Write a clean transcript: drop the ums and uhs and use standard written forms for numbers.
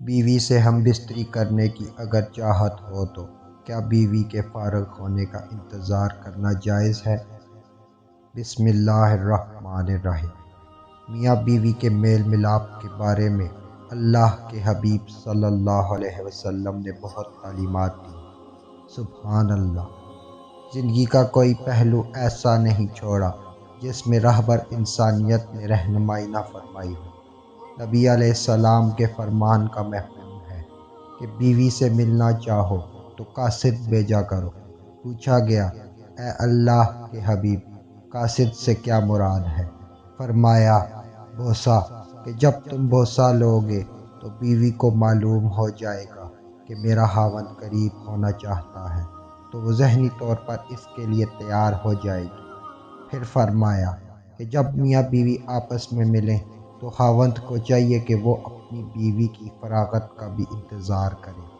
بیوی سے ہم بستری کرنے کی اگر چاہت ہو تو کیا بیوی کے فارغ ہونے کا انتظار کرنا جائز ہے؟ بسم اللہ الرحمن الرحیم۔ میاں بیوی کے میل ملاپ کے بارے میں اللہ کے حبیب صلی اللہ علیہ وسلم نے بہت تعلیمات دی۔ سبحان اللہ! زندگی کا کوئی پہلو ایسا نہیں چھوڑا جس میں رہبر انسانیت نے رہنمائی نہ فرمائی ہو۔ نبی علیہ السلام کے فرمان کا مفہوم ہے کہ بیوی سے ملنا چاہو تو قاصد بھیجا کرو۔ پوچھا گیا، اے اللہ کے حبیب، قاصد سے کیا مراد ہے؟ فرمایا، بوسہ، کہ جب تم بوسہ لو گے تو بیوی کو معلوم ہو جائے گا کہ میرا خاوند قریب ہونا چاہتا ہے تو وہ ذہنی طور پر اس کے لیے تیار ہو جائے گی۔ پھر فرمایا کہ جب میاں بیوی آپس میں ملیں تو خاوند کو چاہیے کہ وہ اپنی بیوی کی فراغت کا بھی انتظار کرے۔